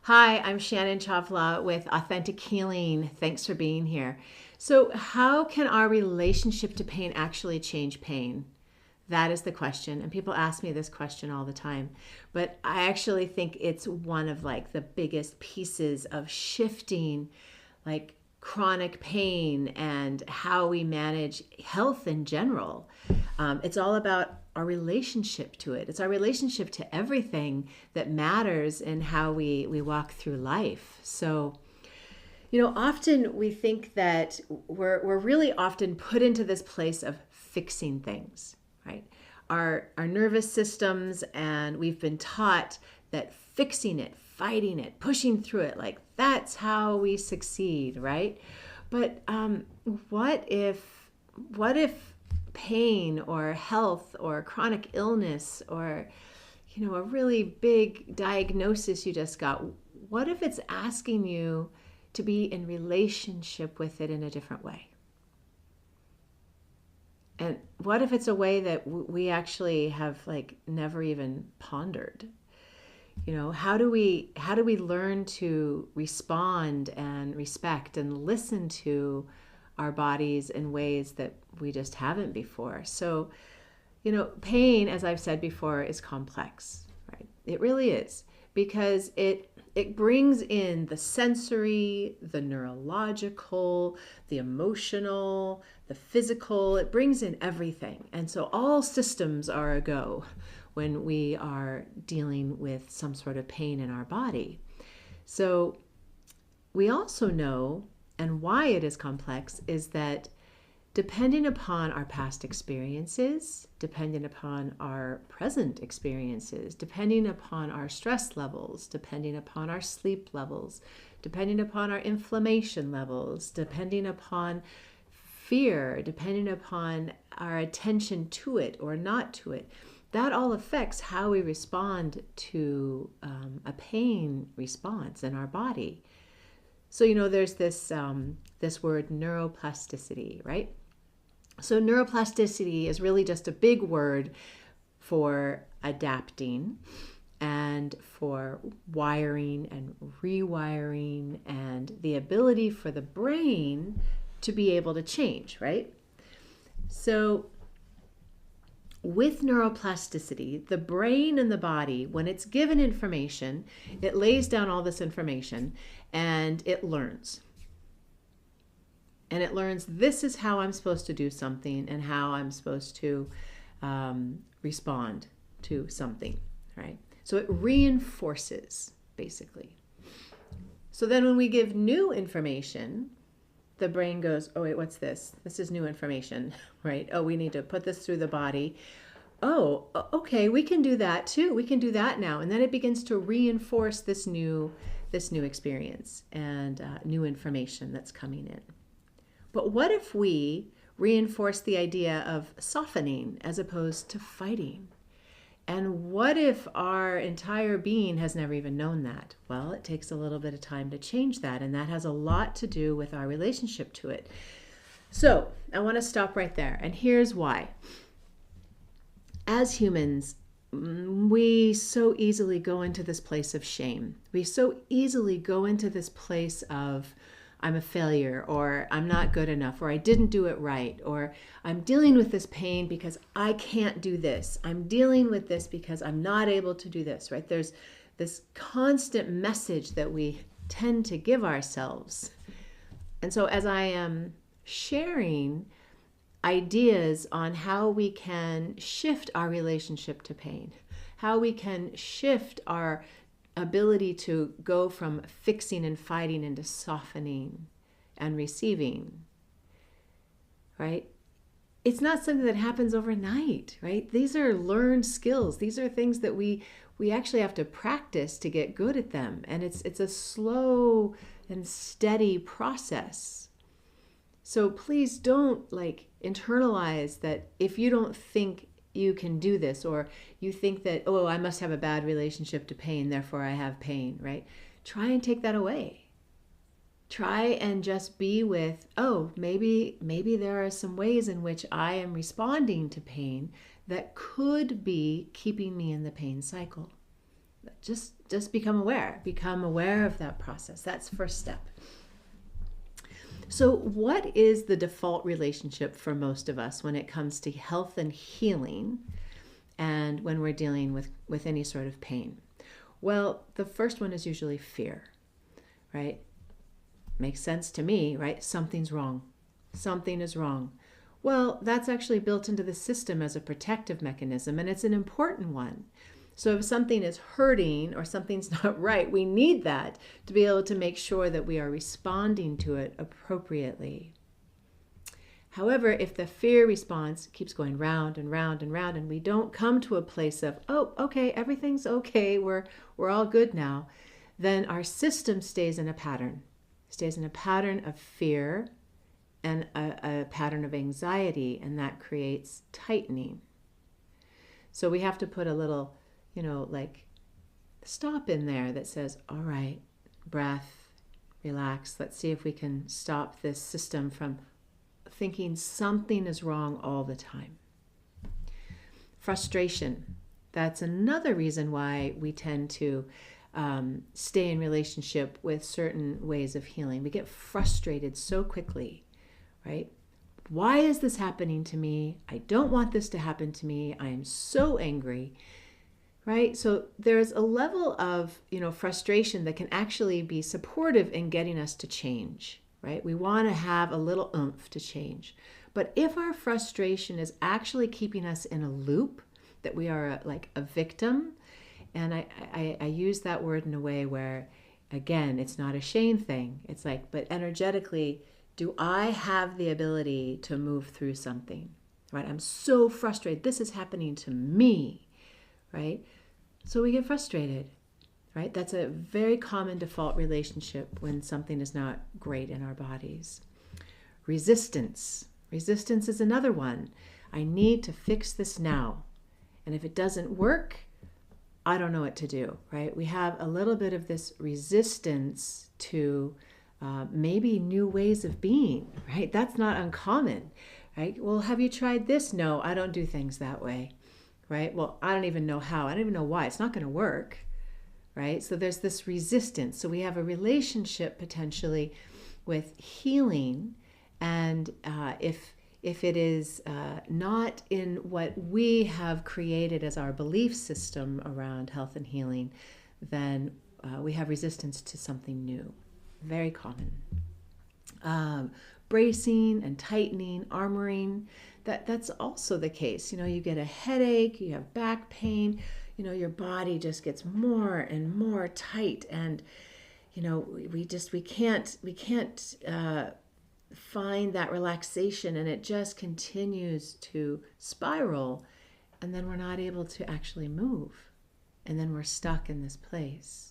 Hi, I'm Shannon Chavla with Authentic Healing. Thanks for being here. So, how can our relationship to pain actually change pain? That is the question. And people ask me this question all the time. But I actually think it's one of like the biggest pieces of shifting like chronic pain and how we manage health in general. It's all about our relationship to it. It's our relationship to everything that matters in how we walk through life. So, often we think that we're really often put into this place of fixing things, right? Our nervous systems, and we've been taught that fixing it, fighting it, pushing through it, like that's how we succeed, right? But what if pain or health or chronic illness or a really big diagnosis you just got, what if it's asking you to be in relationship with it in a different way? And what if it's a way that we actually have like never even pondered? How do we learn to respond and respect and listen to our bodies in ways that we just haven't before? So, pain, as I've said before, is complex, right? It really is, because it brings in the sensory, the neurological, the emotional, the physical. It brings in everything. And so all systems are a go when we are dealing with some sort of pain in our body. So we also know, and why it is complex, is that depending upon our past experiences, depending upon our present experiences, depending upon our stress levels, depending upon our sleep levels, depending upon our inflammation levels, depending upon fear, depending upon our attention to it or not to it, that all affects how we respond to a pain response in our body. So, there's this word neuroplasticity, right? So neuroplasticity is really just a big word for adapting and for wiring and rewiring and the ability for the brain to be able to change, right? So with neuroplasticity, the brain and the body, when it's given information, it lays down all this information and it learns. And it learns, this is how I'm supposed to do something and how I'm supposed to respond to something, right? So it reinforces, basically. So then when we give new information, the brain goes, oh, wait, what's this? This is new information, right? Oh, we need to put this through the body. Oh, okay, we can do that too. We can do that now. And then it begins to reinforce this new experience and new information that's coming in. But what if we reinforce the idea of softening as opposed to fighting? And what if our entire being has never even known that? Well, it takes a little bit of time to change that, and that has a lot to do with our relationship to it. So I want to stop right there, and here's why. As humans, we so easily go into this place of shame. We so easily go into this place of, I'm a failure, or I'm not good enough, or I didn't do it right, or I'm dealing with this pain because I can't do this. I'm dealing with this because I'm not able to do this, right? There's this constant message that we tend to give ourselves. And so as I am sharing ideas on how we can shift our relationship to pain, how we can shift our ability to go from fixing and fighting into softening and receiving, right? It's not something that happens overnight, right? These are learned skills. These are things that we actually have to practice to get good at them. And it's a slow and steady process. So please don't internalize that if you don't think you can do this, or you think that, oh, I must have a bad relationship to pain, therefore I have pain, right? Try and take that away. Try and just be with, oh, maybe there are some ways in which I am responding to pain that could be keeping me in the pain cycle. Just just become aware of that process. That's the first step. So what is the default relationship for most of us when it comes to health and healing and when we're dealing with any sort of pain? Well, the first one is usually fear, right? Makes sense to me, right? Something's wrong. Something is wrong. Well, that's actually built into the system as a protective mechanism, and it's an important one. So if something is hurting or something's not right, we need that to be able to make sure that we are responding to it appropriately. However, if the fear response keeps going round and round and round, and we don't come to a place of, oh, okay, everything's okay, we're all good now, then our system stays in a pattern of fear and a pattern of anxiety, and that creates tightening. So we have to put a little, like stop in there that says, all right, breath, relax. Let's see if we can stop this system from thinking something is wrong all the time. Frustration. That's another reason why we tend to stay in relationship with certain ways of healing. We get frustrated so quickly, right? Why is this happening to me? I don't want this to happen to me. I am so angry, right? So there's a level of, frustration that can actually be supportive in getting us to change, right? We want to have a little oomph to change. But if our frustration is actually keeping us in a loop, that we are like a victim, and I use that word in a way where, again, it's not a shame thing. It's like, but energetically, do I have the ability to move through something, right? I'm so frustrated. This is happening to me, right? So we get frustrated, right? That's a very common default relationship when something is not great in our bodies. Resistance. Resistance is another one. I need to fix this now. And if it doesn't work, I don't know what to do, right? We have a little bit of this resistance to maybe new ways of being, right? That's not uncommon, right? Well, have you tried this? No, I don't do things that way, right? Well, I don't even know how. I don't even know why. It's not going to work, right? So there's this resistance. So we have a relationship potentially with healing, and if it is not in what we have created as our belief system around health and healing, then we have resistance to something new. Very common. Bracing and tightening, armoring, that's also the case. You get a headache, you have back pain, your body just gets more and more tight, and we can't find that relaxation, and it just continues to spiral, and then we're not able to actually move, and then we're stuck in this place.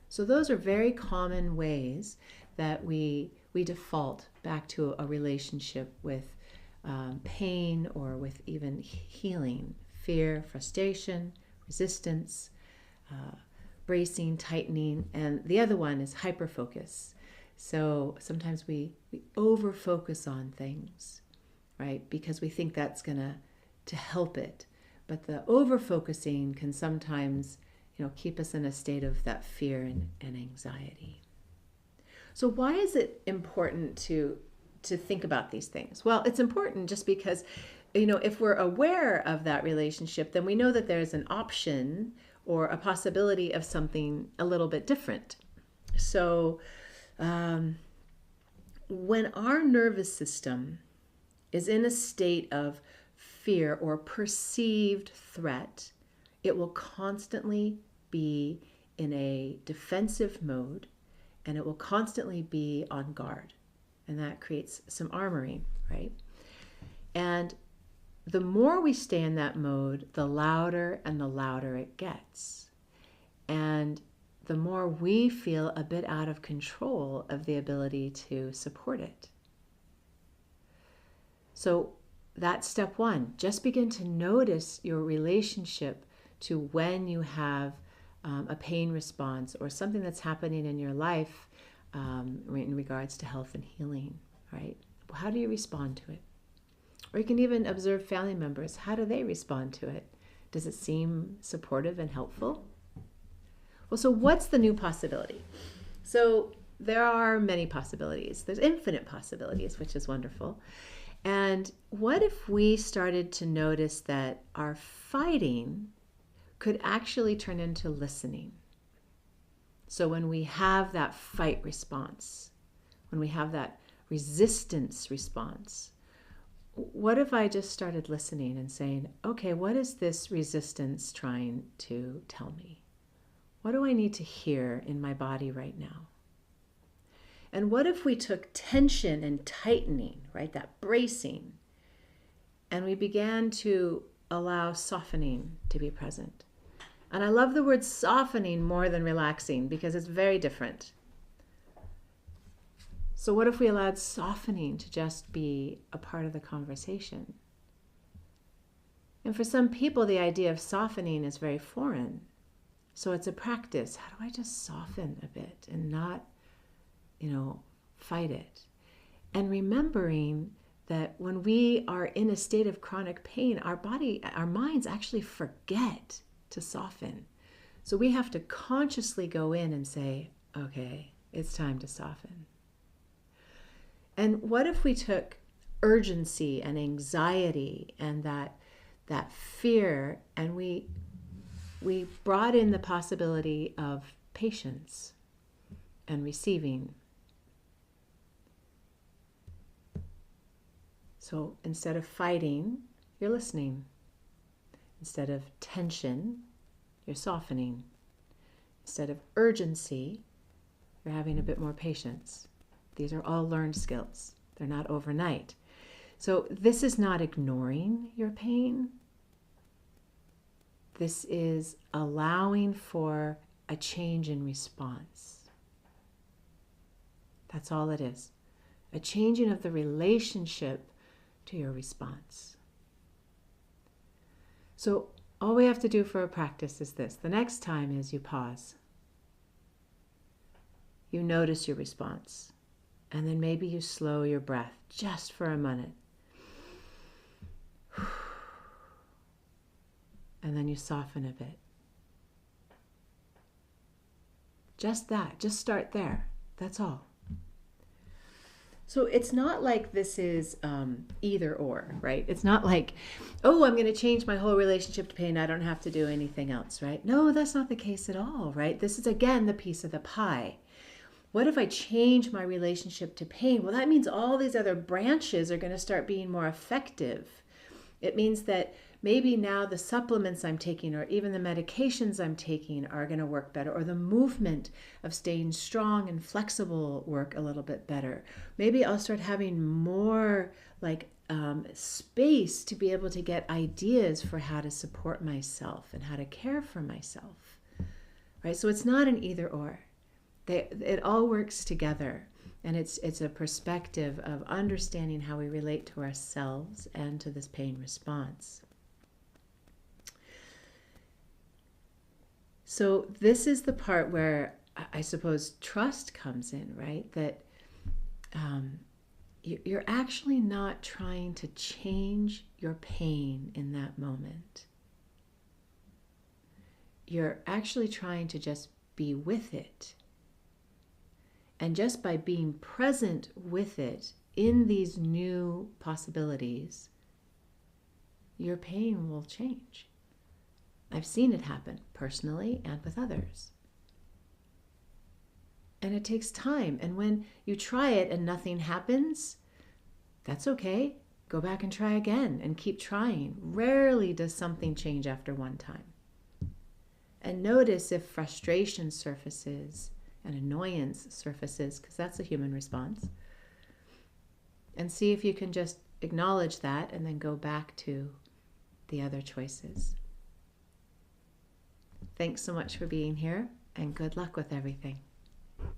So those are very common ways that we default back to a relationship with pain or with even healing. Fear, frustration, resistance, bracing, tightening, and the other one is hyperfocus. So sometimes we over-focus on things, right? Because we think that's going to help it. But the over-focusing can sometimes keep us in a state of that fear and anxiety. So why is it important to think about these things? Well, it's important just because, if we're aware of that relationship, then we know that there's an option or a possibility of something a little bit different. So when our nervous system is in a state of fear or perceived threat, it will constantly be in a defensive mode, and it will constantly be on guard. And that creates some armoring, right? And the more we stay in that mode, the louder and the louder it gets. And the more we feel a bit out of control of the ability to support it. So that's step one. Just begin to notice your relationship to when you have a pain response or something that's happening in your life in regards to health and healing, right? How do you respond to it? Or you can even observe family members. How do they respond to it? Does it seem supportive and helpful? Well, so what's the new possibility? So there are many possibilities. There's infinite possibilities, which is wonderful. And what if we started to notice that our fighting could actually turn into listening? So when we have that fight response, when we have that resistance response, what if I just started listening and saying, okay, what is this resistance trying to tell me? What do I need to hear in my body right now? And what if we took tension and tightening, right, that bracing, and we began to allow softening to be present? And I love the word softening more than relaxing because it's very different. So what if we allowed softening to just be a part of the conversation? And for some people, the idea of softening is very foreign. So it's a practice. How do I just soften a bit and not, fight it? And remembering that when we are in a state of chronic pain, our minds actually forget to soften. So we have to consciously go in and say, okay, it's time to soften. And what if we took urgency and anxiety and that fear, and we brought in the possibility of patience and receiving? So instead of fighting, you're listening. Instead of tension, you're softening. Instead of urgency, you're having a bit more patience. These are all learned skills. They're not overnight. So this is not ignoring your pain. This is allowing for a change in response. That's all it is. A changing of the relationship to your response. So all we have to do for a practice is this. The next time is you pause. You notice your response. And then maybe you slow your breath just for a minute. And then you soften a bit. Just that. Just start there. That's all. So it's not like this is either or, right? It's not like, oh, I'm going to change my whole relationship to pain. I don't have to do anything else, right? No, that's not the case at all, right? This is, again, the piece of the pie. What if I change my relationship to pain? Well, that means all these other branches are going to start being more effective. It means that maybe now the supplements I'm taking or even the medications I'm taking are going to work better, or the movement of staying strong and flexible work a little bit better. Maybe I'll start having more space to be able to get ideas for how to support myself and how to care for myself, right? So it's not an either or. It all works together. And it's a perspective of understanding how we relate to ourselves and to this pain response. So this is the part where I suppose trust comes in, right? That you're actually not trying to change your pain in that moment. You're actually trying to just be with it. And just by being present with it in these new possibilities, your pain will change. I've seen it happen personally and with others. And it takes time. And when you try it and nothing happens, that's okay. Go back and try again and keep trying. Rarely does something change after one time. And notice if frustration surfaces and annoyance surfaces, because that's a human response. And see if you can just acknowledge that and then go back to the other choices. Thanks so much for being here, and good luck with everything.